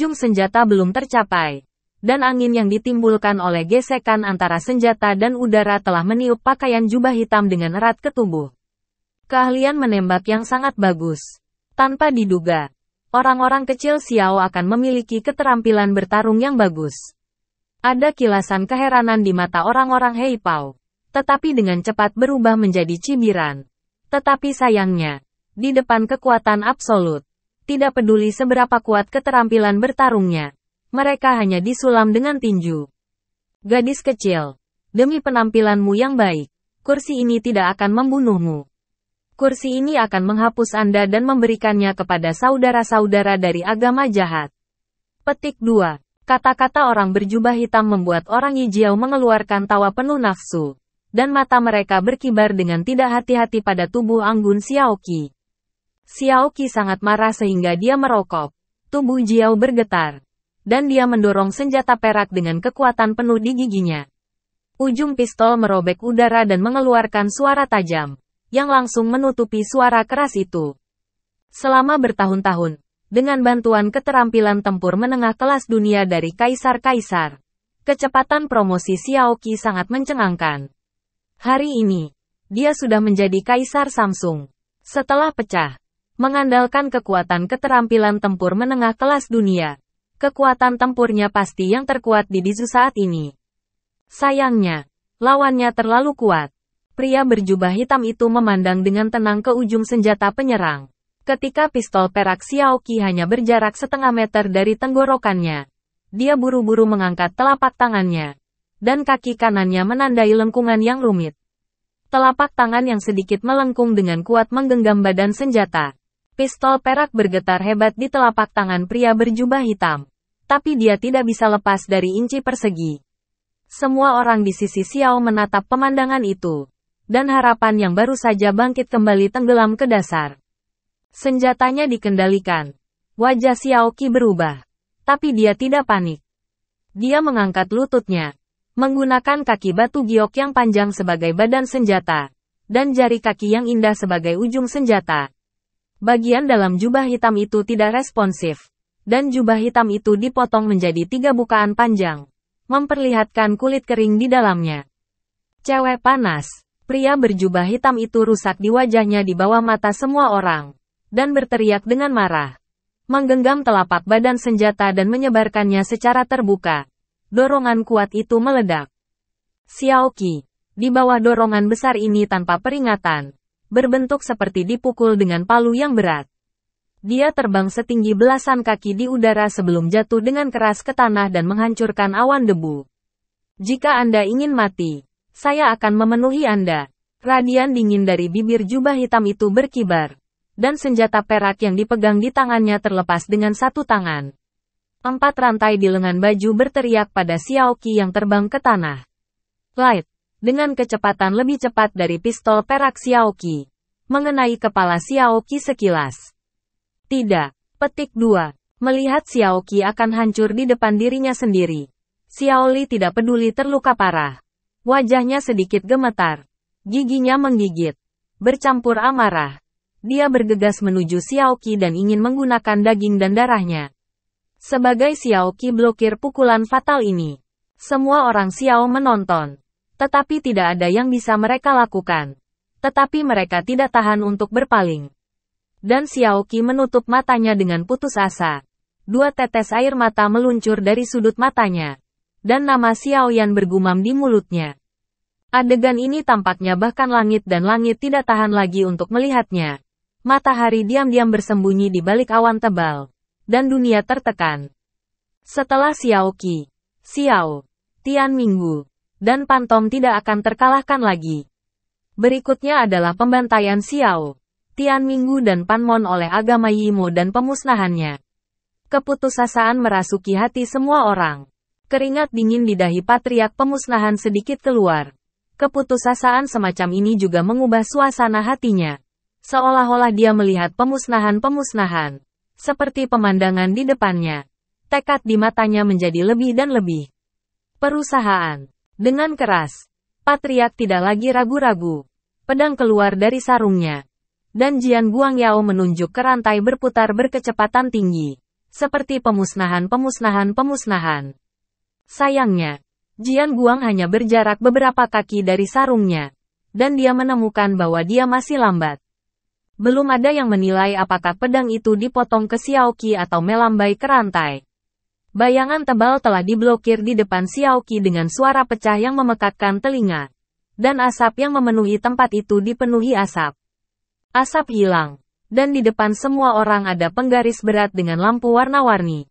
Ujung senjata belum tercapai, dan angin yang ditimbulkan oleh gesekan antara senjata dan udara telah meniup pakaian jubah hitam dengan erat ke tubuh. Keahlian menembak yang sangat bagus. Tanpa diduga, orang-orang kecil Xiao akan memiliki keterampilan bertarung yang bagus. Ada kilasan keheranan di mata orang-orang Hei Pao, tetapi dengan cepat berubah menjadi cibiran. Tetapi sayangnya, di depan kekuatan absolut, tidak peduli seberapa kuat keterampilan bertarungnya, mereka hanya disulam dengan tinju. Gadis kecil, demi penampilanmu yang baik, kursi ini tidak akan membunuhmu. Kursi ini akan menghapus Anda dan memberikannya kepada saudara-saudara dari agama jahat. Petik 2. Kata-kata orang berjubah hitam membuat orang Yijiao mengeluarkan tawa penuh nafsu, dan mata mereka berkibar dengan tidak hati-hati pada tubuh anggun Xiaoqi. Xiaoqi sangat marah sehingga dia merokok. Tubuh Jiao bergetar, dan dia mendorong senjata perak dengan kekuatan penuh di giginya. Ujung pistol merobek udara dan mengeluarkan suara tajam, yang langsung menutupi suara keras itu. Selama bertahun-tahun, dengan bantuan keterampilan tempur menengah kelas dunia dari kaisar-kaisar, kecepatan promosi Xiaoqi sangat mencengangkan. Hari ini, dia sudah menjadi kaisar Samsung. Setelah pecah, mengandalkan kekuatan keterampilan tempur menengah kelas dunia, kekuatan tempurnya pasti yang terkuat di Dizu saat ini. Sayangnya, lawannya terlalu kuat. Pria berjubah hitam itu memandang dengan tenang ke ujung senjata penyerang. Ketika pistol perak Xiaoqi hanya berjarak setengah meter dari tenggorokannya, dia buru-buru mengangkat telapak tangannya, dan kaki kanannya menandai lengkungan yang rumit. Telapak tangan yang sedikit melengkung dengan kuat menggenggam badan senjata. Pistol perak bergetar hebat di telapak tangan pria berjubah hitam, tapi dia tidak bisa lepas dari inci persegi. Semua orang di sisi Xiao menatap pemandangan itu, dan harapan yang baru saja bangkit kembali tenggelam ke dasar. Senjatanya dikendalikan. Wajah Xiaoqi berubah, tapi dia tidak panik. Dia mengangkat lututnya, menggunakan kaki batu giok yang panjang sebagai badan senjata, dan jari kaki yang indah sebagai ujung senjata. Bagian dalam jubah hitam itu tidak responsif, dan jubah hitam itu dipotong menjadi 3 bukaan panjang, memperlihatkan kulit kering di dalamnya. Cewek panas. Pria berjubah hitam itu rusak di wajahnya di bawah mata semua orang, dan berteriak dengan marah. Menggenggam telapak badan senjata dan menyebarkannya secara terbuka. Dorongan kuat itu meledak. Xiaoqi, di bawah dorongan besar ini tanpa peringatan, berbentuk seperti dipukul dengan palu yang berat. Dia terbang setinggi belasan kaki di udara sebelum jatuh dengan keras ke tanah dan menghancurkan awan debu. Jika Anda ingin mati, saya akan memenuhi Anda. Radian dingin dari bibir jubah hitam itu berkibar, dan senjata perak yang dipegang di tangannya terlepas dengan satu tangan. 4 rantai di lengan baju berteriak pada Xiaoqi yang terbang ke tanah. Light, dengan kecepatan lebih cepat dari pistol perak Xiaoqi, mengenai kepala Xiaoqi sekilas. Tidak. Petik 2. Melihat Xiaoqi akan hancur di depan dirinya sendiri, Xiaoli tidak peduli terluka parah. Wajahnya sedikit gemetar. Giginya menggigit. Bercampur amarah. Dia bergegas menuju Xiaoqi dan ingin menggunakan daging dan darahnya. Sebagai Xiaoqi blokir pukulan fatal ini, semua orang Xiao menonton. Tetapi tidak ada yang bisa mereka lakukan. Tetapi mereka tidak tahan untuk berpaling. Dan Xiaoqi menutup matanya dengan putus asa. 2 tetes air mata meluncur dari sudut matanya. Dan nama Xiaoyan bergumam di mulutnya. Adegan ini tampaknya bahkan langit dan langit tidak tahan lagi untuk melihatnya. Matahari diam-diam bersembunyi di balik awan tebal. Dan dunia tertekan. Setelah Xiaoqi, Xiao, Tianminggu, dan Pantom tidak akan terkalahkan lagi. Berikutnya adalah pembantaian Xiao, Tianminggu dan Panmon oleh agama Yimo dan pemusnahannya. Keputusasaan merasuki hati semua orang. Keringat dingin di dahi patriark pemusnahan sedikit keluar. Keputusasaan semacam ini juga mengubah suasana hatinya. Seolah-olah dia melihat pemusnahan-pemusnahan. Seperti pemandangan di depannya. Tekad di matanya menjadi lebih dan lebih. Perusahaan. Dengan keras. Patriark tidak lagi ragu-ragu. Pedang keluar dari sarungnya. Dan Jian Guangyao menunjuk ke rantai berputar berkecepatan tinggi. seperti pemusnahan. Sayangnya, Jian Guang hanya berjarak beberapa kaki dari sarungnya, dan dia menemukan bahwa dia masih lambat. Belum ada yang menilai apakah pedang itu dipotong ke Xiaoqi atau melambai ke rantai. Bayangan tebal telah diblokir di depan Xiaoqi dengan suara pecah yang memekakkan telinga. Dan asap yang memenuhi tempat itu dipenuhi asap. Asap hilang. Dan di depan semua orang ada penggaris berat dengan lampu warna-warni.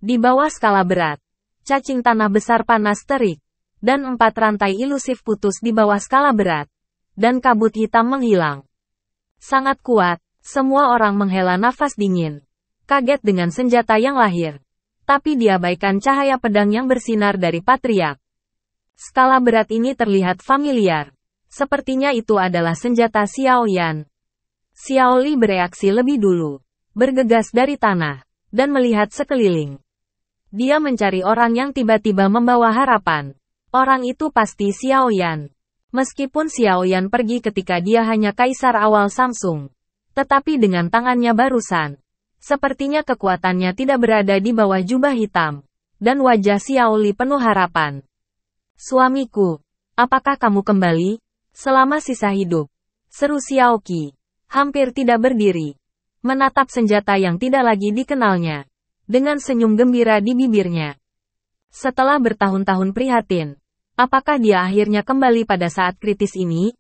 Di bawah skala berat, cacing tanah besar panas terik, dan 4 rantai ilusif putus di bawah skala berat, dan kabut hitam menghilang. Sangat kuat, semua orang menghela nafas dingin, kaget dengan senjata yang lahir. Tapi diabaikan cahaya pedang yang bersinar dari Patriark. Skala berat ini terlihat familiar. Sepertinya itu adalah senjata Xiao Yan. Xiao Li bereaksi lebih dulu, bergegas dari tanah, dan melihat sekeliling. Dia mencari orang yang tiba-tiba membawa harapan. Orang itu pasti Xiao Yan. Meskipun Xiao Yan pergi ketika dia hanya kaisar awal Samsung, tetapi dengan tangannya barusan, sepertinya kekuatannya tidak berada di bawah jubah hitam, dan wajah Xiao Li penuh harapan. Suamiku, apakah kamu kembali? Selama sisa hidup, seru Xiaoqi. Hampir tidak berdiri, menatap senjata yang tidak lagi dikenalnya, dengan senyum gembira di bibirnya. Setelah bertahun-tahun prihatin, apakah dia akhirnya kembali pada saat kritis ini?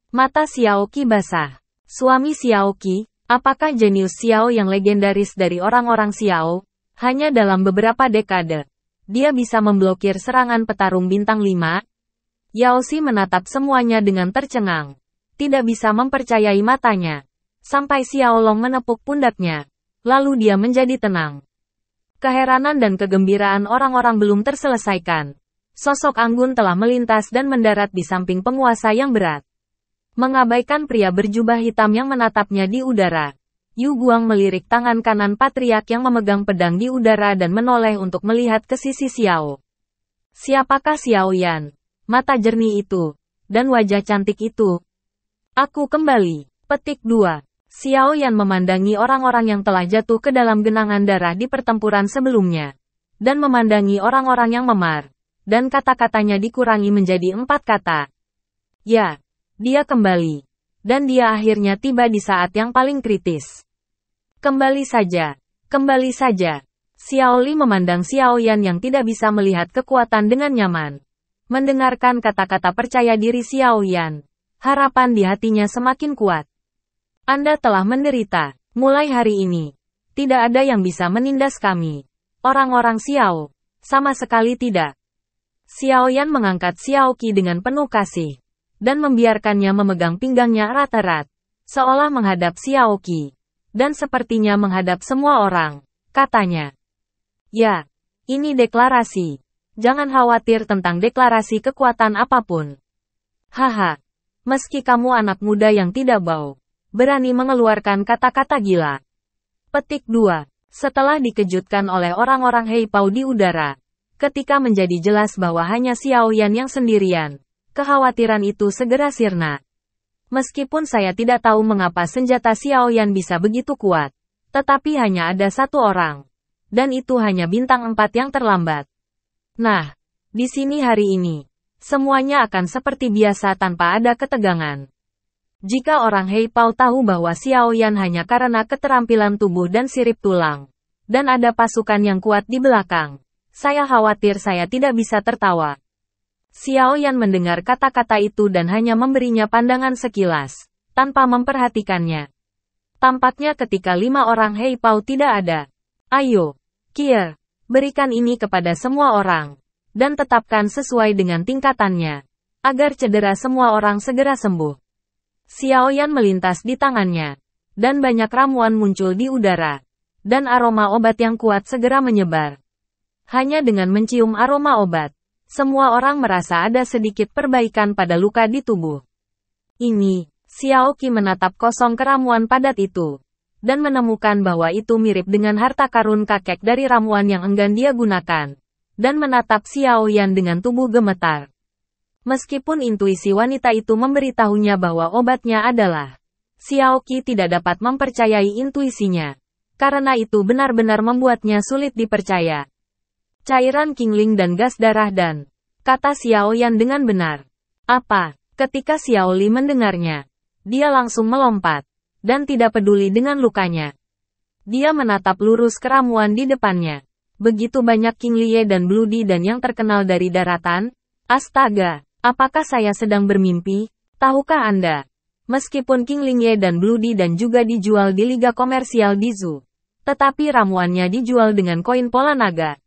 Mata Xiaoqi basah. Suami Xiaoqi, apakah jenius Xiao yang legendaris dari orang-orang Xiao, hanya dalam beberapa dekade, dia bisa memblokir serangan petarung bintang 5? Yao Xi menatap semuanya dengan tercengang. Tidak bisa mempercayai matanya. Sampai Xiao Long menepuk pundaknya. Lalu dia menjadi tenang. Keheranan dan kegembiraan orang-orang belum terselesaikan. Sosok anggun telah melintas dan mendarat di samping penguasa yang berat. Mengabaikan pria berjubah hitam yang menatapnya di udara. Yu Guang melirik tangan kanan Patriark yang memegang pedang di udara dan menoleh untuk melihat ke sisi Xiao. Siapakah Xiao Yan? Mata jernih itu. Dan wajah cantik itu. Aku kembali. Petik 2. Xiao Yan memandangi orang-orang yang telah jatuh ke dalam genangan darah di pertempuran sebelumnya. Dan memandangi orang-orang yang memar. Dan kata-katanya dikurangi menjadi 4 kata. Ya, dia kembali. Dan dia akhirnya tiba di saat yang paling kritis. Kembali saja. Kembali saja. Xiao Li memandang Xiao Yan yang tidak bisa melihat kekuatan dengan nyaman. Mendengarkan kata-kata percaya diri Xiao Yan. Harapan di hatinya semakin kuat. Anda telah menderita. Mulai hari ini, tidak ada yang bisa menindas kami. Orang-orang Xiao. Sama sekali tidak. Xiao Yan mengangkat Xiaoqi dengan penuh kasih. Dan membiarkannya memegang pinggangnya erat-erat. Seolah menghadap Xiaoqi. Dan sepertinya menghadap semua orang. Katanya. Ya, ini deklarasi. Jangan khawatir tentang deklarasi kekuatan apapun. Haha. Meski kamu anak muda yang tidak bau, berani mengeluarkan kata-kata gila. Petik 2. Setelah dikejutkan oleh orang-orang Hei Pao di udara, ketika menjadi jelas bahwa hanya Xiao Yan yang sendirian, kekhawatiran itu segera sirna. Meskipun saya tidak tahu mengapa senjata Xiao Yan bisa begitu kuat, tetapi hanya ada satu orang. Dan itu hanya bintang 4 yang terlambat. Nah, di sini hari ini. Semuanya akan seperti biasa tanpa ada ketegangan. Jika orang Hei Pao tahu bahwa Xiao Yan hanya karena keterampilan tubuh dan sirip tulang, dan ada pasukan yang kuat di belakang, saya khawatir saya tidak bisa tertawa. Xiao Yan mendengar kata-kata itu dan hanya memberinya pandangan sekilas, tanpa memperhatikannya. Tampaknya ketika 5 orang Hei Pao tidak ada. Ayo, Kier, berikan ini kepada semua orang. Dan tetapkan sesuai dengan tingkatannya, agar cedera semua orang segera sembuh. Xiao Yan melintas di tangannya, dan banyak ramuan muncul di udara, dan aroma obat yang kuat segera menyebar. Hanya dengan mencium aroma obat, semua orang merasa ada sedikit perbaikan pada luka di tubuh. Ini, Xiaoqi menatap kosong keramuan padat itu, dan menemukan bahwa itu mirip dengan harta karun kakek dari ramuan yang enggan dia gunakan. Dan menatap Xiao Yan dengan tubuh gemetar. Meskipun intuisi wanita itu memberitahunya bahwa obatnya adalah, Xiaoqi tidak dapat mempercayai intuisinya. karena itu benar-benar membuatnya sulit dipercaya. Cairan Qingling dan gas darah dan, kata Xiao Yan dengan benar. Apa? Ketika Xiao Li mendengarnya, dia langsung melompat, dan tidak peduli dengan lukanya. Dia menatap lurus ke ramuan di depannya. Begitu banyak Qinglie dan Bloody dan yang terkenal dari daratan. Astaga, apakah saya sedang bermimpi? Tahukah Anda? Meskipun Qinglie dan Bloody dan juga dijual di liga komersial di zoo, tetapi ramuannya dijual dengan koin pola naga.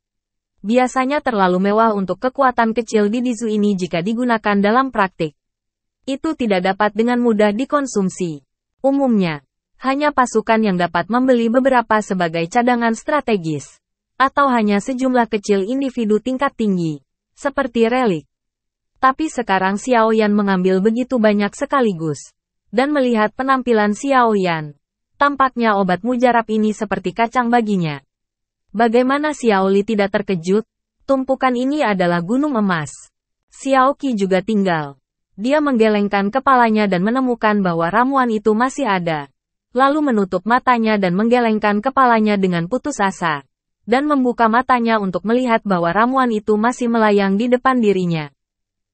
Biasanya terlalu mewah untuk kekuatan kecil di zoo ini jika digunakan dalam praktik. Itu tidak dapat dengan mudah dikonsumsi. Umumnya, hanya pasukan yang dapat membeli beberapa sebagai cadangan strategis. Atau hanya sejumlah kecil individu tingkat tinggi, seperti relik. Tapi sekarang Xiao Yan mengambil begitu banyak sekaligus. Dan melihat penampilan Xiao Yan, tampaknya obat mujarab ini seperti kacang baginya. Bagaimana Xiao Li tidak terkejut? Tumpukan ini adalah gunung emas. Xiao Qi juga tinggal. Dia menggelengkan kepalanya dan menemukan bahwa ramuan itu masih ada. Lalu menutup matanya dan menggelengkan kepalanya dengan putus asa. Dan membuka matanya untuk melihat bahwa ramuan itu masih melayang di depan dirinya.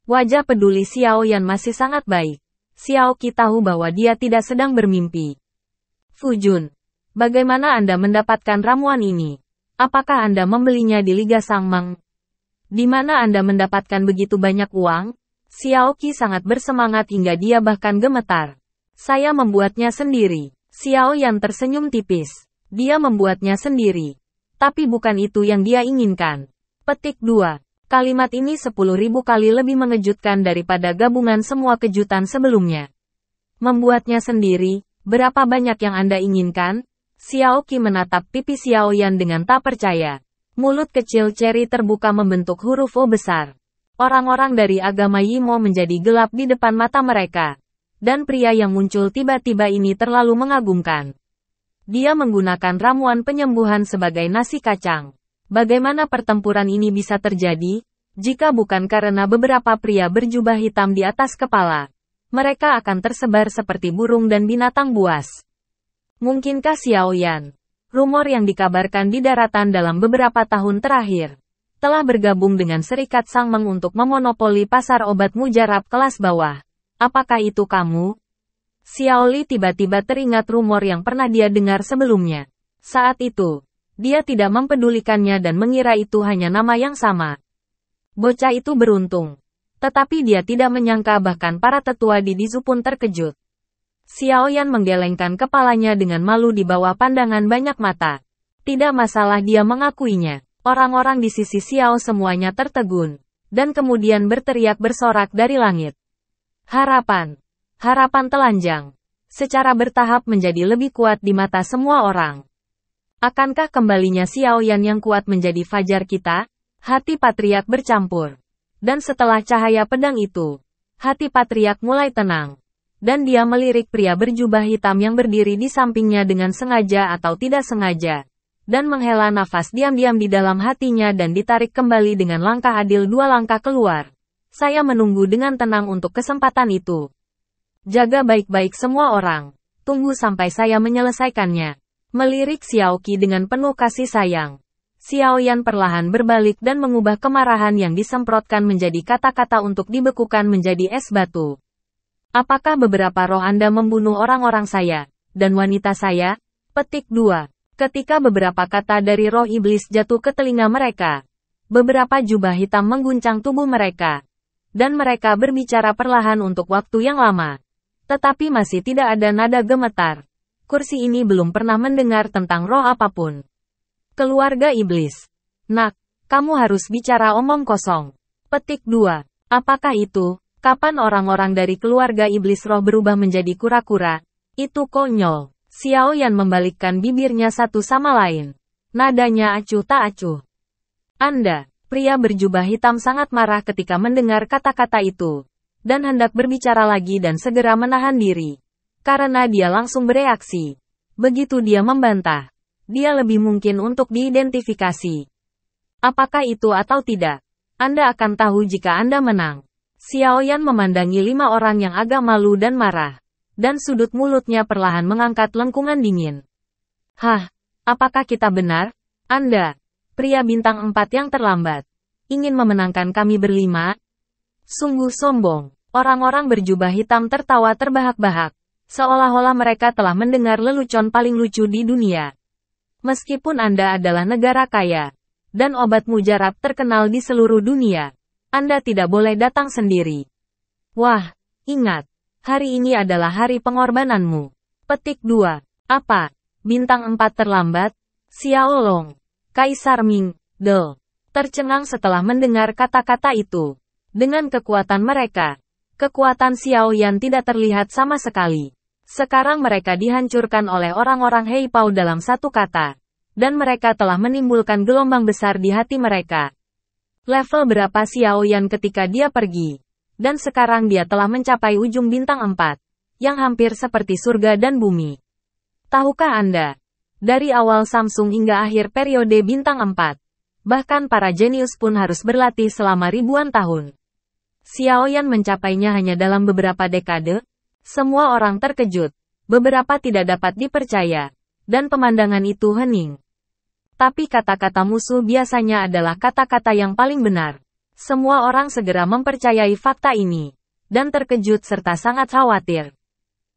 Wajah peduli Xiao Yan masih sangat baik. Xiao Qi tahu bahwa dia tidak sedang bermimpi. Fujun, bagaimana Anda mendapatkan ramuan ini? Apakah Anda membelinya di Liga Sangmang? Di mana Anda mendapatkan begitu banyak uang? Xiao Qi sangat bersemangat hingga dia bahkan gemetar. Saya membuatnya sendiri. Xiao Yan tersenyum tipis. Dia membuatnya sendiri. Tapi bukan itu yang dia inginkan. Petik 2. Kalimat ini 10.000 kali lebih mengejutkan daripada gabungan semua kejutan sebelumnya. Membuatnya sendiri, berapa banyak yang Anda inginkan? Xiao Qi menatap pipi Xiao Yan dengan tak percaya. Mulut kecil Cherry terbuka membentuk huruf O besar. Orang-orang dari agama Yimo menjadi gelap di depan mata mereka. Dan pria yang muncul tiba-tiba ini terlalu mengagumkan. Dia menggunakan ramuan penyembuhan sebagai nasi kacang. Bagaimana pertempuran ini bisa terjadi? Jika bukan karena beberapa pria berjubah hitam di atas kepala, mereka akan tersebar seperti burung dan binatang buas. Mungkinkah Xiao Yan, rumor yang dikabarkan di daratan dalam beberapa tahun terakhir, telah bergabung dengan Serikat Sangmeng untuk memonopoli pasar obat mujarab kelas bawah? Apakah itu kamu? Xiao Li tiba-tiba teringat rumor yang pernah dia dengar sebelumnya. Saat itu, dia tidak mempedulikannya dan mengira itu hanya nama yang sama. Bocah itu beruntung. Tetapi dia tidak menyangka bahkan para tetua di Dizu pun terkejut. Xiao Yan menggelengkan kepalanya dengan malu di bawah pandangan banyak mata. Tidak masalah dia mengakuinya. Orang-orang di sisi Xiao semuanya tertegun. Dan kemudian berteriak bersorak dari langit. Harapan. Harapan telanjang. Secara bertahap menjadi lebih kuat di mata semua orang. Akankah kembalinya Xiao Yan yang kuat menjadi fajar kita? Hati Patriark bercampur. Dan setelah cahaya pedang itu, hati Patriark mulai tenang. Dan dia melirik pria berjubah hitam yang berdiri di sampingnya dengan sengaja atau tidak sengaja. Dan menghela nafas diam-diam di dalam hatinya dan ditarik kembali dengan langkah adil 2 langkah keluar. Saya menunggu dengan tenang untuk kesempatan itu. Jaga baik-baik semua orang. Tunggu sampai saya menyelesaikannya. Melirik Xiao Qi dengan penuh kasih sayang. Xiao Yan perlahan berbalik dan mengubah kemarahan yang disemprotkan menjadi kata-kata untuk dibekukan menjadi es batu. Apakah beberapa roh Anda membunuh orang-orang saya, dan wanita saya? Petik 2. Ketika beberapa kata dari roh iblis jatuh ke telinga mereka, beberapa jubah hitam mengguncang tubuh mereka. Dan mereka berbicara perlahan untuk waktu yang lama. Tetapi masih tidak ada nada gemetar. Kursi ini belum pernah mendengar tentang roh apapun. Keluarga iblis. Nak, kamu harus bicara omong kosong. Petik 2. Apakah itu? Kapan orang-orang dari keluarga iblis roh berubah menjadi kura-kura? Itu konyol. Xiao Yan membalikkan bibirnya satu sama lain. Nadanya acuh tak acuh. Anda, pria berjubah hitam sangat marah ketika mendengar kata-kata itu. Dan hendak berbicara lagi dan segera menahan diri. Karena dia langsung bereaksi. Begitu dia membantah, dia lebih mungkin untuk diidentifikasi. Apakah itu atau tidak? Anda akan tahu jika Anda menang. Xiao Yan memandangi 5 orang yang agak malu dan marah. Dan sudut mulutnya perlahan mengangkat lengkungan dingin. Hah, Apakah kita benar? Anda, pria bintang 4 yang terlambat, ingin memenangkan kami berlima? Sungguh sombong. Orang-orang berjubah hitam tertawa terbahak-bahak, seolah-olah mereka telah mendengar lelucon paling lucu di dunia. Meskipun Anda adalah negara kaya, dan obat mujarab terkenal di seluruh dunia, Anda tidak boleh datang sendiri. Wah, ingat, hari ini adalah hari pengorbananmu. Petik 2. Apa? Bintang 4 terlambat? Xiao Long, Kaisar Ming, tercengang setelah mendengar kata-kata itu. Dengan kekuatan mereka, kekuatan Xiao Yan tidak terlihat sama sekali. Sekarang mereka dihancurkan oleh orang-orang Hei Pao dalam satu kata. Dan mereka telah menimbulkan gelombang besar di hati mereka. Level berapa Xiao Yan ketika dia pergi? Dan sekarang dia telah mencapai ujung bintang 4. Yang hampir seperti surga dan bumi. Tahukah Anda? Dari awal Samsung hingga akhir periode bintang 4. Bahkan para jenius pun harus berlatih selama ribuan tahun. Xiao Yan mencapainya hanya dalam beberapa dekade. Semua orang terkejut. Beberapa tidak dapat dipercaya. Dan pemandangan itu hening. Tapi kata-kata musuh biasanya adalah kata-kata yang paling benar. Semua orang segera mempercayai fakta ini. Dan terkejut serta sangat khawatir.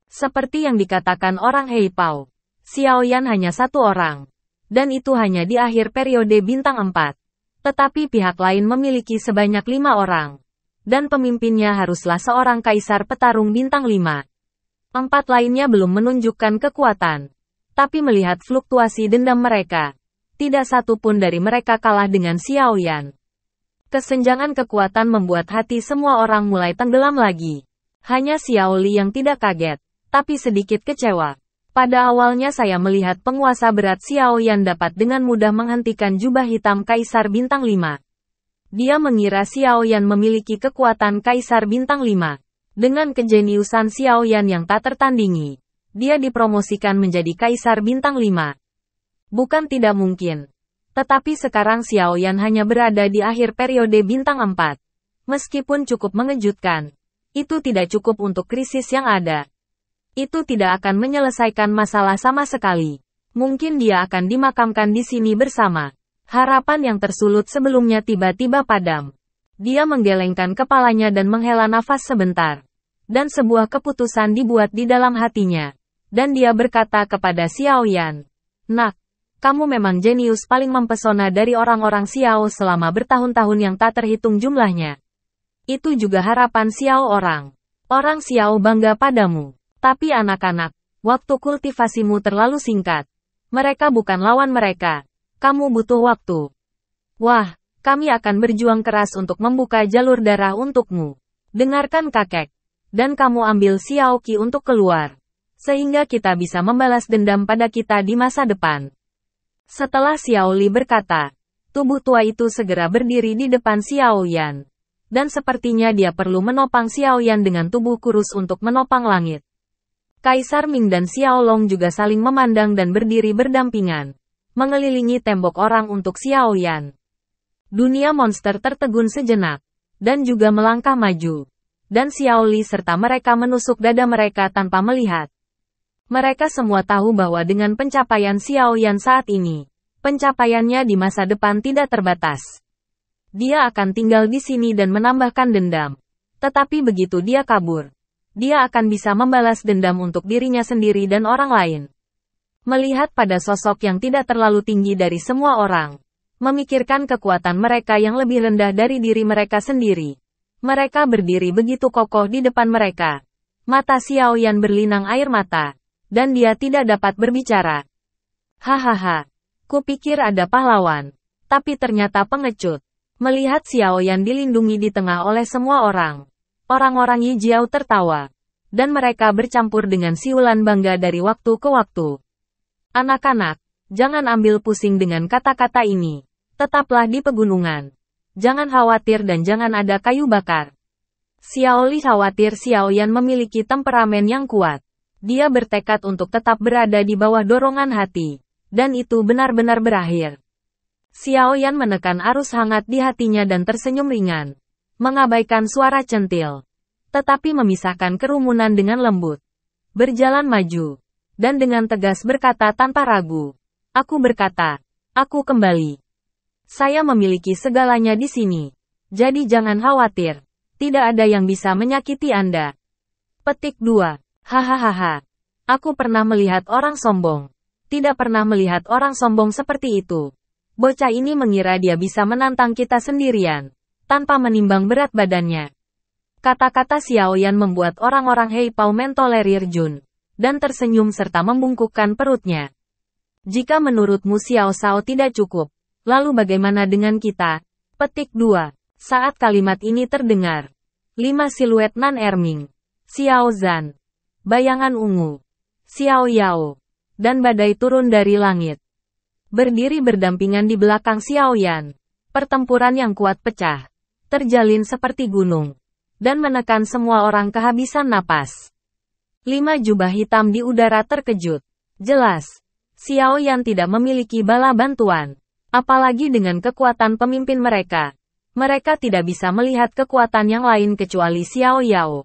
Seperti yang dikatakan orang Hei Pao. Xiao Yan hanya satu orang. Dan itu hanya di akhir periode bintang 4. Tetapi pihak lain memiliki sebanyak 5 orang. Dan pemimpinnya haruslah seorang kaisar petarung bintang 5. 4 lainnya belum menunjukkan kekuatan. Tapi melihat fluktuasi dendam mereka, tidak satu pun dari mereka kalah dengan Xiao Yan. Kesenjangan kekuatan membuat hati semua orang mulai tenggelam lagi. Hanya Xiao Li yang tidak kaget, tapi sedikit kecewa. Pada awalnya saya melihat penguasa berat Xiao Yan dapat dengan mudah menghentikan jubah hitam Kaisar Bintang 5. Dia mengira Xiao Yan memiliki kekuatan Kaisar Bintang 5. Dengan kejeniusan Xiao Yan yang tak tertandingi, dia dipromosikan menjadi Kaisar Bintang 5. Bukan tidak mungkin. Tetapi sekarang Xiao Yan hanya berada di akhir periode Bintang 4. Meskipun cukup mengejutkan, itu tidak cukup untuk krisis yang ada. Itu tidak akan menyelesaikan masalah sama sekali. Mungkin dia akan dimakamkan di sini bersama. Harapan yang tersulut sebelumnya tiba-tiba padam. Dia menggelengkan kepalanya dan menghela nafas sebentar. Dan sebuah keputusan dibuat di dalam hatinya. Dan dia berkata kepada Xiao Yan, "Nak, kamu memang jenius paling mempesona dari orang-orang Xiao selama bertahun-tahun yang tak terhitung jumlahnya. Itu juga harapan Xiao orang. Orang Xiao bangga padamu. Tapi anak-anak, waktu kultivasimu terlalu singkat. Mereka bukan lawan mereka. Kamu butuh waktu. Wah, kami akan berjuang keras untuk membuka jalur darah untukmu. Dengarkan kakek. Dan kamu ambil Xiao Qi untuk keluar. Sehingga kita bisa membalas dendam pada kita di masa depan." Setelah Xiao Li berkata, tubuh tua itu segera berdiri di depan Xiao Yan. Dan sepertinya dia perlu menopang Xiao Yan dengan tubuh kurus untuk menopang langit. Kaisar Ming dan Xiao Long juga saling memandang dan berdiri berdampingan. Mengelilingi tembok orang untuk Xiao Yan. Dunia monster tertegun sejenak. Dan juga melangkah maju. Dan Xiao Li serta mereka menusuk dada mereka tanpa melihat. Mereka semua tahu bahwa dengan pencapaian Xiao Yan saat ini, pencapaiannya di masa depan tidak terbatas. Dia akan tinggal di sini dan menambahkan dendam. Tetapi begitu dia kabur, dia akan bisa membalas dendam untuk dirinya sendiri dan orang lain. Melihat pada sosok yang tidak terlalu tinggi dari semua orang, memikirkan kekuatan mereka yang lebih rendah dari diri mereka sendiri. Mereka berdiri begitu kokoh di depan mereka. Mata Xiao Yan berlinang air mata. Dan dia tidak dapat berbicara. Hahaha. Kupikir ada pahlawan. Tapi ternyata pengecut. Melihat Xiao Yan dilindungi di tengah oleh semua orang. Orang-orang Yi Jiao tertawa. Dan mereka bercampur dengan siulan bangga dari waktu ke waktu. Anak-anak, jangan ambil pusing dengan kata-kata ini. Tetaplah di pegunungan. Jangan khawatir dan jangan ada kayu bakar. Xiao Li khawatir Xiao Yan memiliki temperamen yang kuat. Dia bertekad untuk tetap berada di bawah dorongan hati. Dan itu benar-benar berakhir. Xiao Yan menekan arus hangat di hatinya dan tersenyum ringan. Mengabaikan suara centil. Tetapi memisahkan kerumunan dengan lembut. Berjalan maju. Dan dengan tegas berkata tanpa ragu. Aku berkata, aku kembali. Saya memiliki segalanya di sini. Jadi jangan khawatir. Tidak ada yang bisa menyakiti Anda. Petik 2. Hahaha. Aku pernah melihat orang sombong. Tidak pernah melihat orang sombong seperti itu. Bocah ini mengira dia bisa menantang kita sendirian, tanpa menimbang berat badannya. Kata-kata Xiao Yan membuat orang-orang Heipao mentolerir Jun, dan tersenyum serta membungkukkan perutnya. Jika menurutmu Xiao Shao tidak cukup, lalu bagaimana dengan kita? Petik 2. Saat kalimat ini terdengar, 5 siluet Nan Erming, Xiao Zhan, bayangan ungu, Xiao Yao, dan badai turun dari langit. Berdiri berdampingan di belakang Xiao Yan. Pertempuran yang kuat pecah, terjalin seperti gunung, dan menekan semua orang kehabisan napas. 5 jubah hitam di udara terkejut. Jelas, Xiao Yan tidak memiliki bala bantuan. Apalagi dengan kekuatan pemimpin mereka. Mereka tidak bisa melihat kekuatan yang lain kecuali Xiao Yao.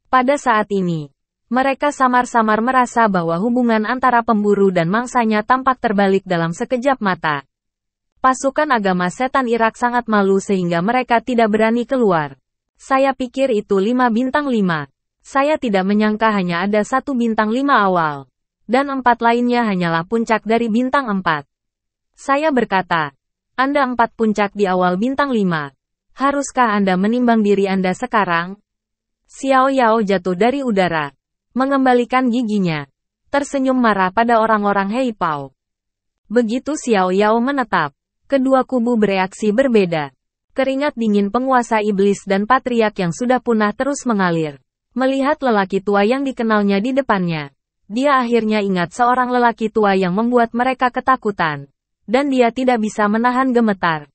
Pada saat ini, mereka samar-samar merasa bahwa hubungan antara pemburu dan mangsanya tampak terbalik dalam sekejap mata. Pasukan agama setan Irak sangat malu sehingga mereka tidak berani keluar. Saya pikir itu 5 bintang 5. Saya tidak menyangka hanya ada 1 bintang 5 awal. Dan 4 lainnya hanyalah puncak dari bintang 4. Saya berkata, Anda 4 puncak di awal bintang 5. Haruskah Anda menimbang diri Anda sekarang? Xiao Yao jatuh dari udara. Mengembalikan giginya. Tersenyum marah pada orang-orang Heipao. Begitu Xiao Yao menetap, kedua kubu bereaksi berbeda. Keringat dingin penguasa iblis dan patriark yang sudah punah terus mengalir. Melihat lelaki tua yang dikenalnya di depannya, dia akhirnya ingat seorang lelaki tua yang membuat mereka ketakutan. Dan dia tidak bisa menahan gemetar.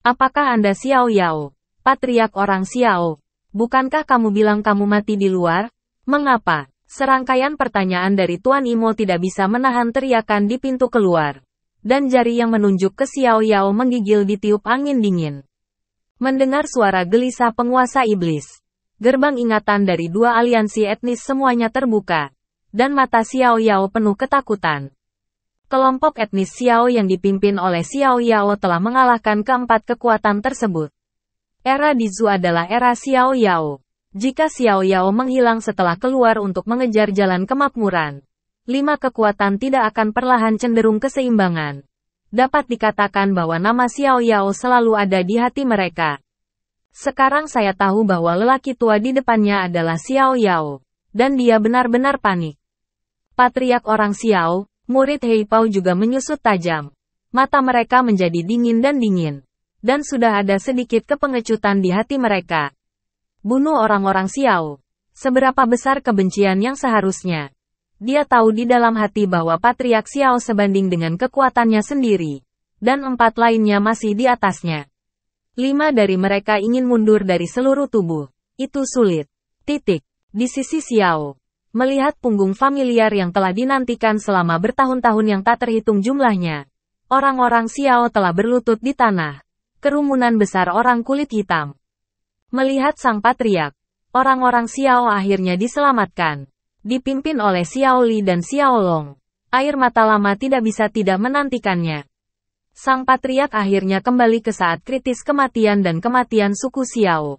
Apakah Anda Xiao Yao, patriark orang Xiao? Bukankah kamu bilang kamu mati di luar? Mengapa? Serangkaian pertanyaan dari Tuan Imo tidak bisa menahan teriakan di pintu keluar. Dan jari yang menunjuk ke Xiao Yao menggigil ditiup angin dingin. Mendengar suara gelisah penguasa iblis, gerbang ingatan dari 2 aliansi etnis semuanya terbuka. Dan mata Xiao Yao penuh ketakutan. Kelompok etnis Xiao yang dipimpin oleh Xiao Yao telah mengalahkan keempat kekuatan tersebut. Era Dizu adalah era Xiao Yao. Jika Xiao Yao menghilang setelah keluar untuk mengejar jalan kemakmuran, 5 kekuatan tidak akan perlahan cenderung keseimbangan. Dapat dikatakan bahwa nama Xiao Yao selalu ada di hati mereka. Sekarang saya tahu bahwa lelaki tua di depannya adalah Xiao Yao, dan dia benar-benar panik. Patriark orang Xiao, murid Heipao juga menyusut tajam. Mata mereka menjadi dingin dan dingin. Dan sudah ada sedikit kepengecutan di hati mereka. Bunuh orang-orang Xiao. Seberapa besar kebencian yang seharusnya. Dia tahu di dalam hati bahwa Patriark Xiao sebanding dengan kekuatannya sendiri. Dan 4 lainnya masih di atasnya. 5 dari mereka ingin mundur dari seluruh tubuh. Itu sulit. Titik. Di sisi Xiao. Melihat punggung familiar yang telah dinantikan selama bertahun-tahun yang tak terhitung jumlahnya. Orang-orang Xiao telah berlutut di tanah. Kerumunan besar orang kulit hitam. Melihat sang patriark, orang-orang Xiao akhirnya diselamatkan. Dipimpin oleh Xiao Li dan Xiao Long. Air mata lama tidak bisa tidak menantikannya. Sang patriark akhirnya kembali ke saat kritis kematian dan kematian suku Xiao.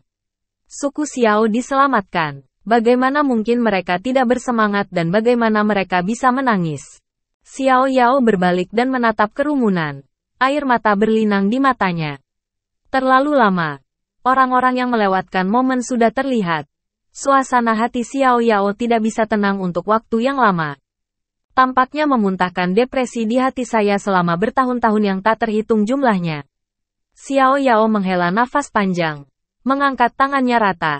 Suku Xiao diselamatkan. Bagaimana mungkin mereka tidak bersemangat dan bagaimana mereka bisa menangis? Xiao Yao berbalik dan menatap kerumunan. Air mata berlinang di matanya. Terlalu lama. Orang-orang yang melewatkan momen sudah terlihat. Suasana hati Xiao Yao tidak bisa tenang untuk waktu yang lama. Tampaknya memuntahkan depresi di hati saya selama bertahun-tahun yang tak terhitung jumlahnya. Xiao Yao menghela nafas panjang. Mengangkat tangannya rata.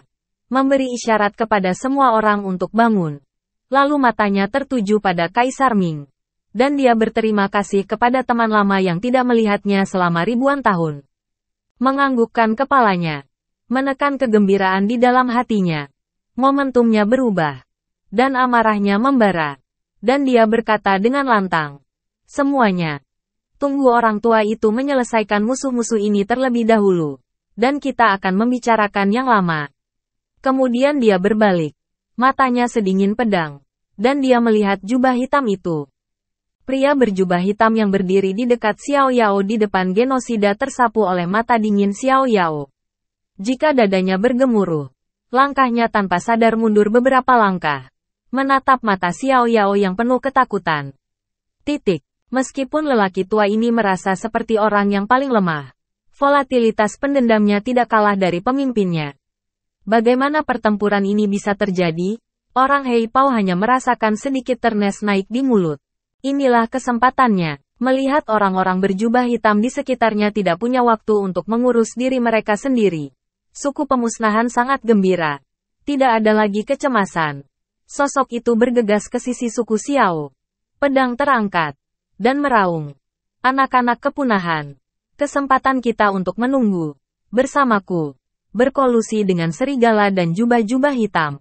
Memberi isyarat kepada semua orang untuk bangun. Lalu matanya tertuju pada Kaisar Ming. Dan dia berterima kasih kepada teman lama yang tidak melihatnya selama ribuan tahun. Menganggukkan kepalanya. Menekan kegembiraan di dalam hatinya. Momentumnya berubah. Dan amarahnya membara. Dan dia berkata dengan lantang. Semuanya. Tunggu orang tua itu menyelesaikan musuh-musuh ini terlebih dahulu. Dan kita akan membicarakan yang lama. Kemudian dia berbalik. Matanya sedingin pedang. Dan dia melihat jubah hitam itu. Pria berjubah hitam yang berdiri di dekat Xiao Yao di depan genosida tersapu oleh mata dingin Xiao Yao. Jika dadanya bergemuruh, langkahnya tanpa sadar mundur beberapa langkah, menatap mata Xiao Yao yang penuh ketakutan. Meskipun lelaki tua ini merasa seperti orang yang paling lemah, volatilitas pendendamnya tidak kalah dari pemimpinnya. Bagaimana pertempuran ini bisa terjadi? Orang Hei Pao hanya merasakan sedikit ternes naik di mulut. Inilah kesempatannya. Melihat orang-orang berjubah hitam di sekitarnya tidak punya waktu untuk mengurus diri mereka sendiri. Suku pemusnahan sangat gembira. Tidak ada lagi kecemasan. Sosok itu bergegas ke sisi suku Xiao. Pedang terangkat. Dan meraung. Anak-anak kepunahan. Kesempatan kita untuk menunggu. Bersamaku. Berkolusi dengan serigala dan jubah-jubah hitam.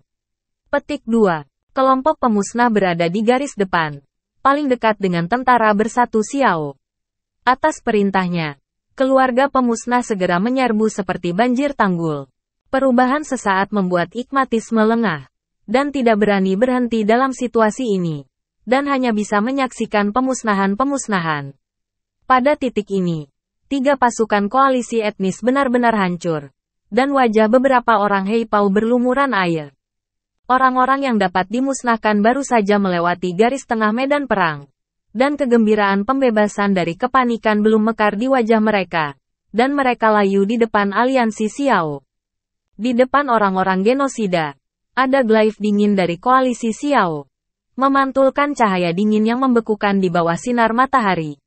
Petik 2. Kelompok pemusnah berada di garis depan. Paling dekat dengan tentara bersatu Xiao. Atas perintahnya, keluarga pemusnah segera menyerbu seperti banjir tanggul. Perubahan sesaat membuat Igmatisme lengah, dan tidak berani berhenti dalam situasi ini, dan hanya bisa menyaksikan pemusnahan-pemusnahan. Pada titik ini, 3 pasukan koalisi etnis benar-benar hancur, dan wajah beberapa orang Hei Pao berlumuran air. Orang-orang yang dapat dimusnahkan baru saja melewati garis tengah medan perang. Dan kegembiraan pembebasan dari kepanikan belum mekar di wajah mereka. Dan mereka layu di depan aliansi Xiao. Di depan orang-orang genosida, ada glaive dingin dari koalisi Xiao. Memantulkan cahaya dingin yang membekukan di bawah sinar matahari.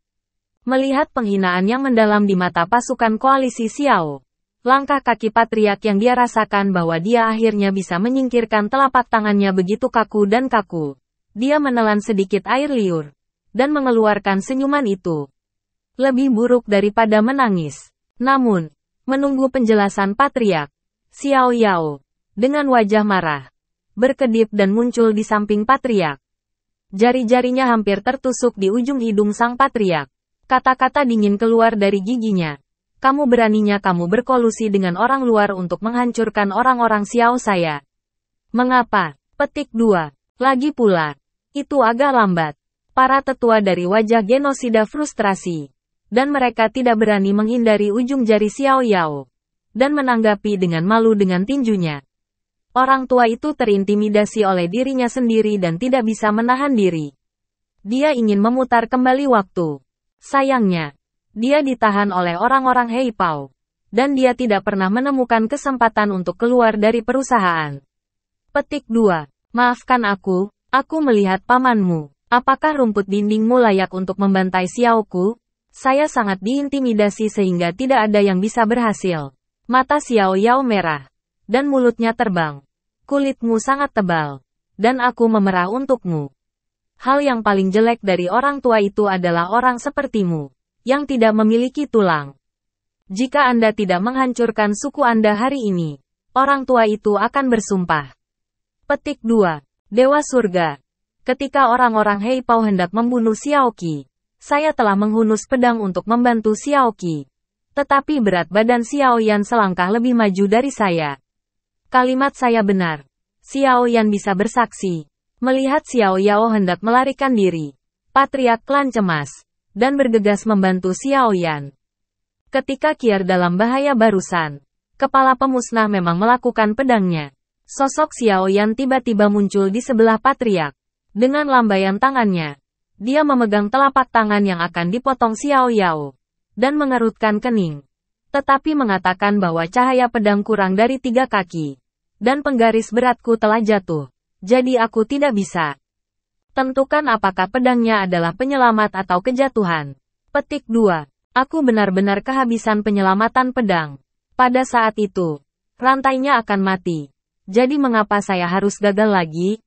Melihat penghinaan yang mendalam di mata pasukan koalisi Xiao. Langkah kaki patriark yang dia rasakan bahwa dia akhirnya bisa menyingkirkan telapak tangannya begitu kaku dan kaku. Dia menelan sedikit air liur. Dan mengeluarkan senyuman itu. Lebih buruk daripada menangis. Namun, menunggu penjelasan patriark, Xiao Yao, dengan wajah marah, berkedip dan muncul di samping patriark. Jari-jarinya hampir tertusuk di ujung hidung sang patriark. Kata-kata dingin keluar dari giginya. Kamu beraninya kamu berkolusi dengan orang luar untuk menghancurkan orang-orang Xiao saya. Mengapa? Petik 2. Lagi pula. Itu agak lambat. Para tetua dari wajah genosida frustrasi. Dan mereka tidak berani menghindari ujung jari Xiao Yao. Dan menanggapi dengan malu dengan tinjunya. Orang tua itu terintimidasi oleh dirinya sendiri dan tidak bisa menahan diri. Dia ingin memutar kembali waktu. Sayangnya. Dia ditahan oleh orang-orang Hei Pao. Dan dia tidak pernah menemukan kesempatan untuk keluar dari perusahaan. Petik 2. Maafkan aku melihat pamanmu. Apakah rumput dindingmu layak untuk membantai Xiaoku? Saya sangat diintimidasi sehingga tidak ada yang bisa berhasil. Mata Xiao Yao merah. Dan mulutnya terbang. Kulitmu sangat tebal. Dan aku memerah untukmu. Hal yang paling jelek dari orang tua itu adalah orang sepertimu. Yang tidak memiliki tulang. Jika Anda tidak menghancurkan suku Anda hari ini, orang tua itu akan bersumpah. Petik 2. Dewa Surga. Ketika orang-orang Hei Pao hendak membunuh Xiaoqi, saya telah menghunus pedang untuk membantu Xiaoqi. Tetapi berat badan Xiao Yan selangkah lebih maju dari saya. Kalimat saya benar. Xiao Yan bisa bersaksi. Melihat Xiao Yao hendak melarikan diri, patriark klan cemas. Dan bergegas membantu Xiao Yan. Ketika Kier dalam bahaya barusan, kepala pemusnah memang melakukan pedangnya. Sosok Xiao Yan tiba-tiba muncul di sebelah patriark. Dengan lambaian tangannya, dia memegang telapak tangan yang akan dipotong Xiao Yao. Dan mengerutkan kening. Tetapi mengatakan bahwa cahaya pedang kurang dari 3 kaki. Dan penggaris beratku telah jatuh. Jadi aku tidak bisa. Tentukan apakah pedangnya adalah penyelamat atau kejatuhan. Petik 2. Aku benar-benar kehabisan penyelamatan pedang. Pada saat itu, rantainya akan mati. Jadi mengapa saya harus gagal lagi?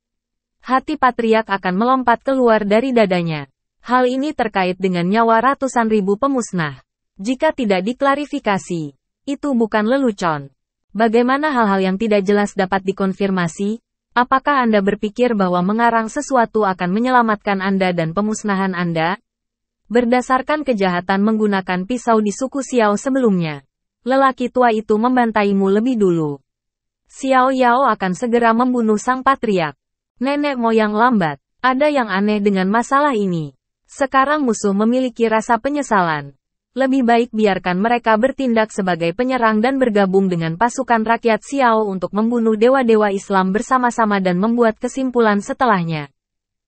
Hati patriark akan melompat keluar dari dadanya. Hal ini terkait dengan nyawa ratusan ribu pemusnah. Jika tidak diklarifikasi, itu bukan lelucon. Bagaimana hal-hal yang tidak jelas dapat dikonfirmasi? Apakah Anda berpikir bahwa mengarang sesuatu akan menyelamatkan Anda dan pemusnahan Anda? Berdasarkan kejahatan menggunakan pisau di suku Xiao sebelumnya, lelaki tua itu membantaimu lebih dulu. Xiao Yao akan segera membunuh sang patriark. Nenek moyang lambat. Ada yang aneh dengan masalah ini. Sekarang musuh memiliki rasa penyesalan. Lebih baik biarkan mereka bertindak sebagai penyerang dan bergabung dengan pasukan rakyat Xiao untuk membunuh dewa-dewa Islam bersama-sama dan membuat kesimpulan setelahnya.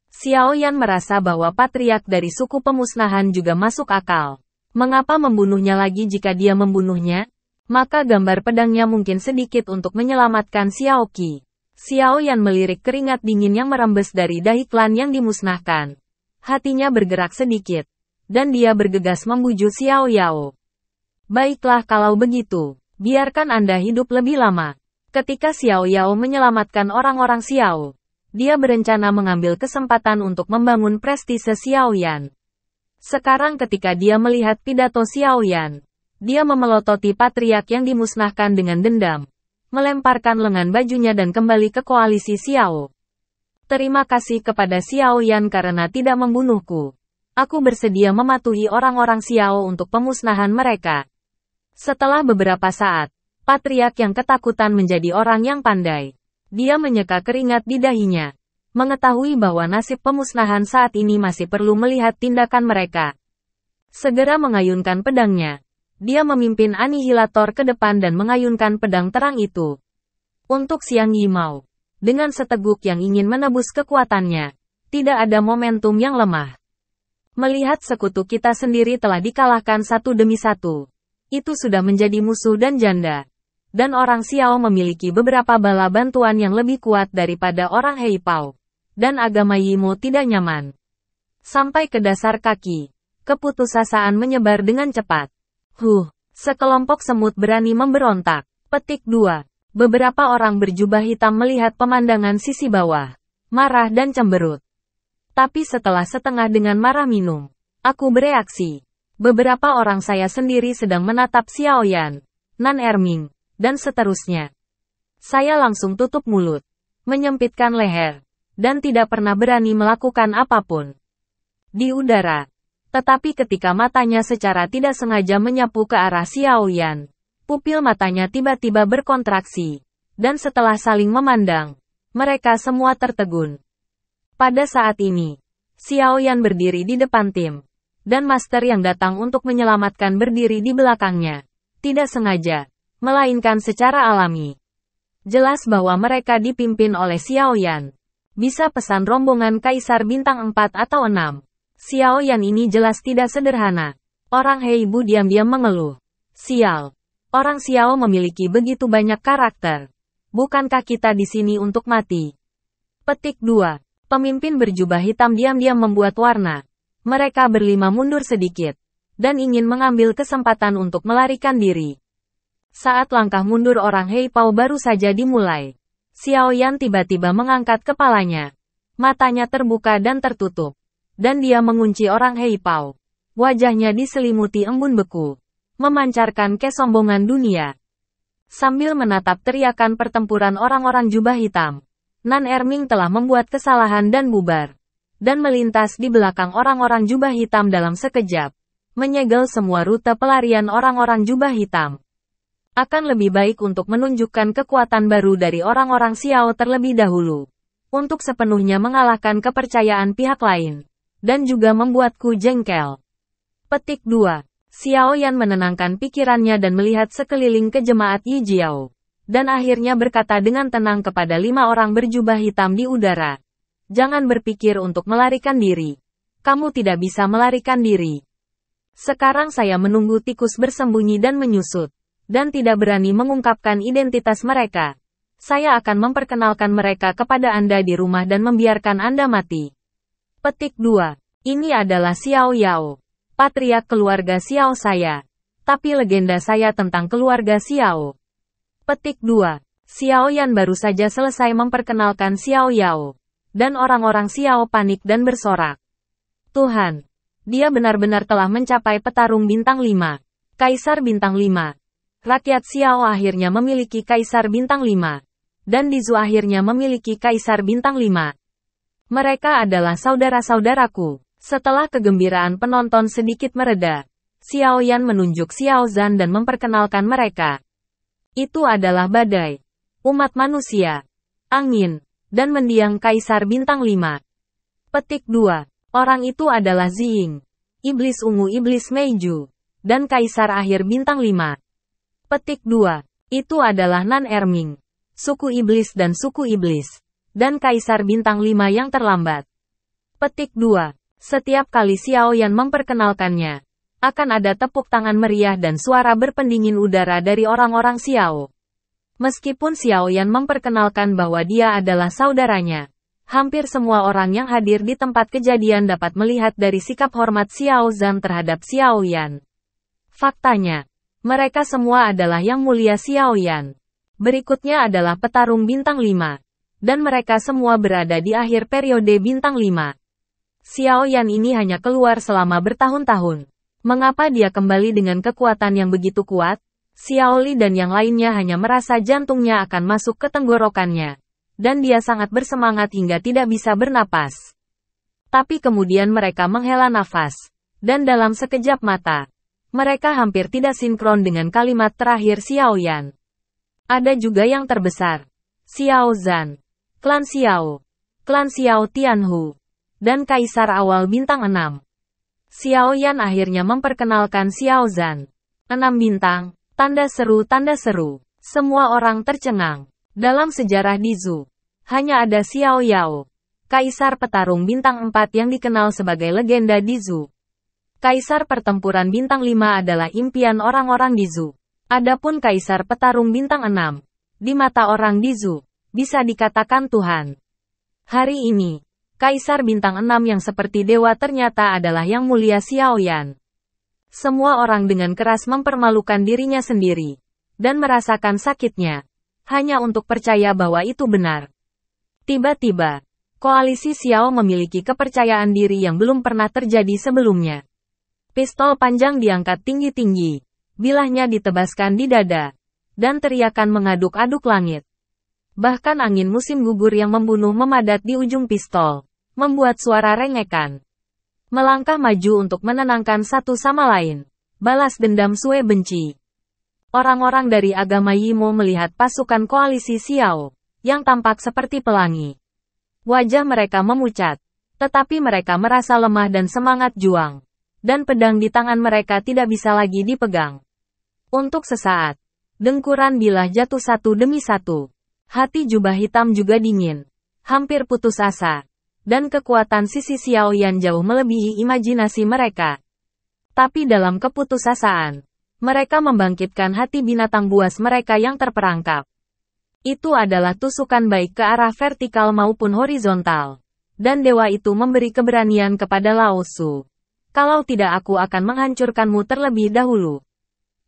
Xiao Yan merasa bahwa patriark dari suku pemusnahan juga masuk akal. Mengapa membunuhnya lagi jika dia membunuhnya? Maka gambar pedangnya mungkin sedikit untuk menyelamatkan Xiao Qi. Xiao Yan melirik keringat dingin yang merembes dari dahi klan yang dimusnahkan. Hatinya bergerak sedikit. Dan dia bergegas membujuk Xiao Yao. Baiklah kalau begitu, biarkan Anda hidup lebih lama. Ketika Xiao Yao menyelamatkan orang-orang Xiao, dia berencana mengambil kesempatan untuk membangun prestise Xiao Yan. Sekarang ketika dia melihat pidato Xiao Yan, dia memelototi patriark yang dimusnahkan dengan dendam, melemparkan lengan bajunya dan kembali ke koalisi Xiao. Terima kasih kepada Xiao Yan karena tidak membunuhku. Aku bersedia mematuhi orang-orang Xiao untuk pemusnahan mereka. Setelah beberapa saat, patriark yang ketakutan menjadi orang yang pandai. Dia menyeka keringat di dahinya, mengetahui bahwa nasib pemusnahan saat ini masih perlu melihat tindakan mereka. Segera mengayunkan pedangnya. Dia memimpin anihilator ke depan dan mengayunkan pedang terang itu. Untuk Xiang Yimou. Dengan seteguk yang ingin menebus kekuatannya, tidak ada momentum yang lemah. Melihat sekutu kita sendiri telah dikalahkan satu demi satu, itu sudah menjadi musuh dan janda. Dan orang Xiao memiliki beberapa bala bantuan yang lebih kuat daripada orang Heipao. Dan agama Yimo tidak nyaman. Sampai ke dasar kaki, keputusasaan menyebar dengan cepat. Sekelompok semut berani memberontak. Petik 2. Beberapa orang berjubah hitam melihat pemandangan sisi bawah, marah dan cemberut. Tapi setelah setengah dengan marah minum, aku bereaksi. Beberapa orang saya sendiri sedang menatap Xiao Yan, Nan Erming, dan seterusnya. Saya langsung tutup mulut, menyempitkan leher, dan tidak pernah berani melakukan apapun. Di udara. Tetapi ketika matanya secara tidak sengaja menyapu ke arah Xiao Yan, pupil matanya tiba-tiba berkontraksi. Dan setelah saling memandang, mereka semua tertegun. Pada saat ini, Xiao Yan berdiri di depan tim. Dan master yang datang untuk menyelamatkan berdiri di belakangnya. Tidak sengaja, melainkan secara alami. Jelas bahwa mereka dipimpin oleh Xiao Yan. Bisa pesan rombongan Kaisar Bintang 4 atau 6. Xiao Yan ini jelas tidak sederhana. Orang Heibu diam-diam mengeluh. Sial. Orang Xiao memiliki begitu banyak karakter. Bukankah kita di sini untuk mati? Petik 2. Pemimpin berjubah hitam diam-diam membuat warna. Mereka berlima mundur sedikit. Dan ingin mengambil kesempatan untuk melarikan diri. Saat langkah mundur orang Heipao baru saja dimulai. Xiao Yan tiba-tiba mengangkat kepalanya. Matanya terbuka dan tertutup. Dan dia mengunci orang Heipao. Wajahnya diselimuti embun beku. Memancarkan kesombongan dunia. Sambil menatap teriakan pertempuran orang-orang jubah hitam, Nan Erming telah membuat kesalahan dan bubar. Dan melintas di belakang orang-orang jubah hitam dalam sekejap. Menyegel semua rute pelarian orang-orang jubah hitam. Akan lebih baik untuk menunjukkan kekuatan baru dari orang-orang Xiao terlebih dahulu. Untuk sepenuhnya mengalahkan kepercayaan pihak lain. Dan juga membuatku jengkel. Petik 2. Xiao Yan menenangkan pikirannya dan melihat sekeliling ke jemaat Yi Jiao. Dan akhirnya berkata dengan tenang kepada 5 orang berjubah hitam di udara. Jangan berpikir untuk melarikan diri. Kamu tidak bisa melarikan diri. Sekarang saya menunggu tikus bersembunyi dan menyusut. Dan tidak berani mengungkapkan identitas mereka. Saya akan memperkenalkan mereka kepada Anda di rumah dan membiarkan Anda mati. Petik 2. Ini adalah Xiao Yao. Patriark keluarga Xiao saya. Tapi legenda saya tentang keluarga Xiao. Petik 2. Xiao Yan baru saja selesai memperkenalkan Xiao Yao. Dan orang-orang Xiao panik dan bersorak. Tuhan. Dia benar-benar telah mencapai petarung bintang 5. Kaisar bintang 5. Rakyat Xiao akhirnya memiliki Kaisar bintang 5. Dan Dizu akhirnya memiliki Kaisar bintang 5. Mereka adalah saudara-saudaraku. Setelah kegembiraan penonton sedikit mereda, Xiao Yan menunjuk Xiao Zhan dan memperkenalkan mereka. Itu adalah badai, umat manusia, angin, dan mendiang Kaisar bintang 5. Petik 2. Orang itu adalah Ziying, iblis ungu iblis Meiju, dan kaisar akhir bintang 5. Petik 2. Itu adalah Nan Erming, suku iblis dan suku iblis, dan kaisar bintang 5 yang terlambat. Petik 2. Setiap kali Xiao Yan memperkenalkannya, akan ada tepuk tangan meriah dan suara berpendingin udara dari orang-orang Xiao. Meskipun Xiao Yan memperkenalkan bahwa dia adalah saudaranya, hampir semua orang yang hadir di tempat kejadian dapat melihat dari sikap hormat Xiao Zhan terhadap Xiao Yan. Faktanya, mereka semua adalah yang mulia Xiao Yan. Berikutnya adalah petarung bintang 5. Dan mereka semua berada di akhir periode bintang 5. Xiao Yan ini hanya keluar selama bertahun-tahun. Mengapa dia kembali dengan kekuatan yang begitu kuat? Xiao Li dan yang lainnya hanya merasa jantungnya akan masuk ke tenggorokannya. Dan dia sangat bersemangat hingga tidak bisa bernapas. Tapi kemudian mereka menghela nafas. Dan dalam sekejap mata, mereka hampir tidak sinkron dengan kalimat terakhir Xiao Yan. Ada juga yang terbesar. Xiao Zhan, Klan Xiao Tianhu, dan Kaisar awal bintang 6. Xiao Yan akhirnya memperkenalkan Xiao Zhan. 6 bintang. Tanda seru. Semua orang tercengang. Dalam sejarah Dizu, hanya ada Xiao Yao, kaisar petarung bintang 4 yang dikenal sebagai legenda Dizu. Kaisar pertempuran bintang 5 adalah impian orang-orang Dizu. Adapun kaisar petarung bintang 6, di mata orang Dizu, bisa dikatakan Tuhan. Hari ini, kaisar bintang 6 yang seperti dewa ternyata adalah yang mulia Xiao Yan. Semua orang dengan keras mempermalukan dirinya sendiri, dan merasakan sakitnya, hanya untuk percaya bahwa itu benar. Tiba-tiba, koalisi Xiao memiliki kepercayaan diri yang belum pernah terjadi sebelumnya. Pistol panjang diangkat tinggi-tinggi, bilahnya ditebaskan di dada, dan teriakan mengaduk-aduk langit. Bahkan angin musim gugur yang membunuh memadat di ujung pistol, membuat suara rengekan. Melangkah maju untuk menenangkan satu sama lain. Balas dendam Sue benci. Orang-orang dari agama Yimo melihat pasukan koalisi Xiao, yang tampak seperti pelangi. Wajah mereka memucat. Tetapi mereka merasa lemah dan semangat juang. Dan pedang di tangan mereka tidak bisa lagi dipegang. Untuk sesaat, dengkuran bilah jatuh satu demi satu. Hati jubah hitam juga dingin. Hampir putus asa. Dan kekuatan sisi Xiao Yan jauh melebihi imajinasi mereka. Tapi dalam keputusasaan, mereka membangkitkan hati binatang buas mereka yang terperangkap. Itu adalah tusukan baik ke arah vertikal maupun horizontal. Dan dewa itu memberi keberanian kepada Lao Su. Kalau tidak aku akan menghancurkanmu terlebih dahulu.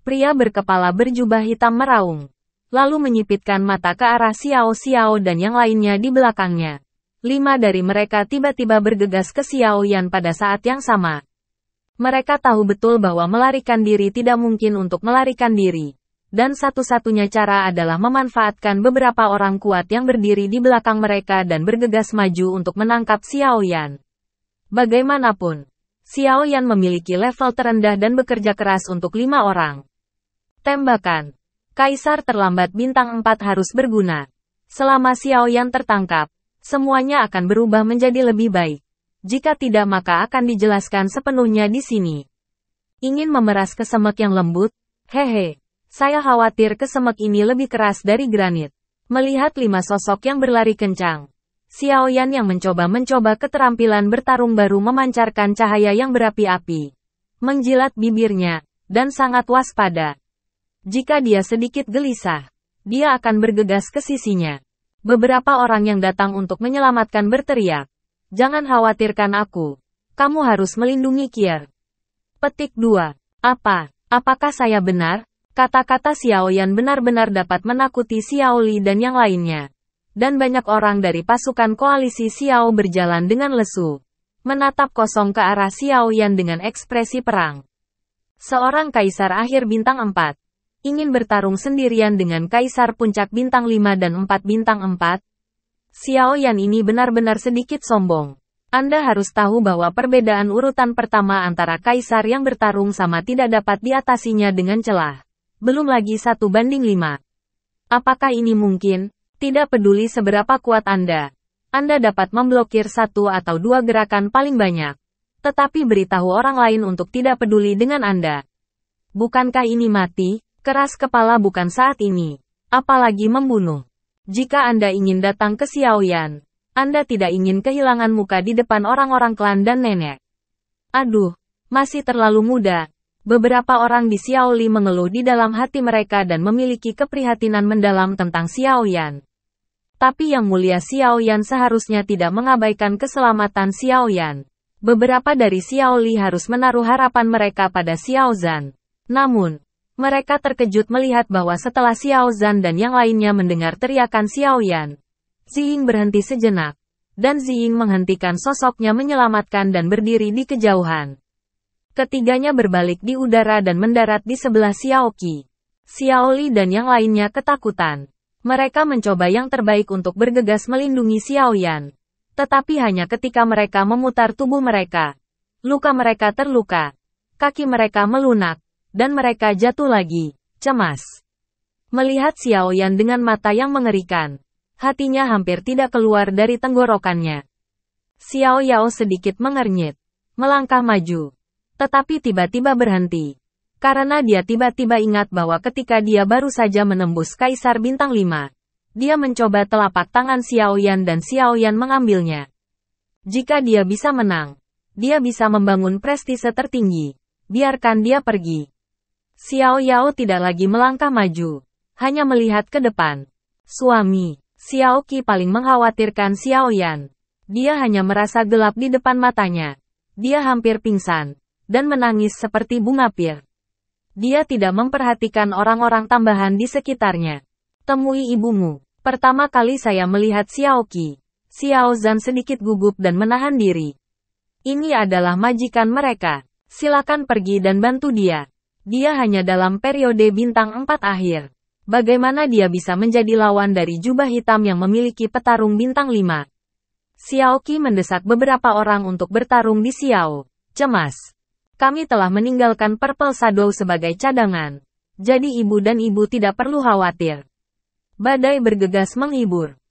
Pria berkepala berjubah hitam meraung. Lalu menyipitkan mata ke arah Xiao dan yang lainnya di belakangnya. 5 dari mereka tiba-tiba bergegas ke Xiao Yan pada saat yang sama. Mereka tahu betul bahwa melarikan diri tidak mungkin untuk melarikan diri. Dan satu-satunya cara adalah memanfaatkan beberapa orang kuat yang berdiri di belakang mereka dan bergegas maju untuk menangkap Xiao Yan. Bagaimanapun, Xiao Yan memiliki level terendah dan bekerja keras untuk 5 orang. Tembakan. Kaisar terlambat bintang 4 harus berguna. Selama Xiao Yan tertangkap, semuanya akan berubah menjadi lebih baik. Jika tidak maka akan dijelaskan sepenuhnya di sini. Ingin memeras kesemek yang lembut? Hehe. Saya khawatir kesemek ini lebih keras dari granit. Melihat 5 sosok yang berlari kencang, Xiao Yan yang mencoba keterampilan bertarung baru memancarkan cahaya yang berapi-api. Menjilat bibirnya, dan sangat waspada. Jika dia sedikit gelisah, dia akan bergegas ke sisinya. Beberapa orang yang datang untuk menyelamatkan berteriak. Jangan khawatirkan aku. Kamu harus melindungi Kier. Petik 2. Apakah saya benar? Kata-kata Xiao Yan benar-benar dapat menakuti Xiao Li dan yang lainnya. Dan banyak orang dari pasukan koalisi Xiao berjalan dengan lesu. Menatap kosong ke arah Xiao Yan dengan ekspresi perang. Seorang kaisar akhir bintang 4. Ingin bertarung sendirian dengan kaisar puncak bintang 5 dan 4 bintang 4? Xiao Yan ini benar-benar sedikit sombong. Anda harus tahu bahwa perbedaan urutan pertama antara kaisar yang bertarung sama tidak dapat diatasinya dengan celah. Belum lagi 1:5. Apakah ini mungkin? Tidak peduli seberapa kuat Anda. Anda dapat memblokir satu atau dua gerakan paling banyak. Tetapi beritahu orang lain untuk tidak peduli dengan Anda. Bukankah ini mati? Keras kepala bukan saat ini. Apalagi membunuh. Jika Anda ingin datang ke Xiaoyan, Anda tidak ingin kehilangan muka di depan orang-orang klan dan nenek. Aduh, masih terlalu muda. Beberapa orang di Xiaoli mengeluh di dalam hati mereka dan memiliki keprihatinan mendalam tentang Xiaoyan. Tapi Yang Mulia Xiaoyan seharusnya tidak mengabaikan keselamatan Xiaoyan. Beberapa dari Xiaoli harus menaruh harapan mereka pada Xiaozan. Namun, mereka terkejut melihat bahwa setelah Xiaozan dan yang lainnya mendengar teriakan Xiaoyan, Ziying berhenti sejenak, dan Ziying menghentikan sosoknya menyelamatkan dan berdiri di kejauhan. Ketiganya berbalik di udara dan mendarat di sebelah Xiaoqi. Xiaoli dan yang lainnya ketakutan. Mereka mencoba yang terbaik untuk bergegas melindungi Xiaoyan. Tetapi hanya ketika mereka memutar tubuh mereka, luka mereka terluka, kaki mereka melunak, dan mereka jatuh lagi, cemas. Melihat Xiaoyan dengan mata yang mengerikan, hatinya hampir tidak keluar dari tenggorokannya. Xiao Yao sedikit mengernyit, melangkah maju, tetapi tiba-tiba berhenti. Karena dia tiba-tiba ingat bahwa ketika dia baru saja menembus Kaisar Bintang 5, dia mencoba telapak tangan Xiaoyan dan Xiaoyan mengambilnya. Jika dia bisa menang, dia bisa membangun prestise tertinggi. Biarkan dia pergi. Xiao Yao tidak lagi melangkah maju, hanya melihat ke depan. Suami, Xiao Qi paling mengkhawatirkan Xiaoyan. Dia hanya merasa gelap di depan matanya. Dia hampir pingsan, dan menangis seperti bunga pir. Dia tidak memperhatikan orang-orang tambahan di sekitarnya. Temui ibumu. Pertama kali saya melihat Xiao Qi, Xiaozan sedikit gugup dan menahan diri. Ini adalah majikan mereka. Silakan pergi dan bantu dia. Dia hanya dalam periode bintang 4 akhir. Bagaimana dia bisa menjadi lawan dari jubah hitam yang memiliki petarung bintang 5? Xiao Qi mendesak beberapa orang untuk bertarung di Xiao. Cemas. Kami telah meninggalkan Purple Shadow sebagai cadangan. Jadi ibu dan ibu tidak perlu khawatir. Badai bergegas menghibur.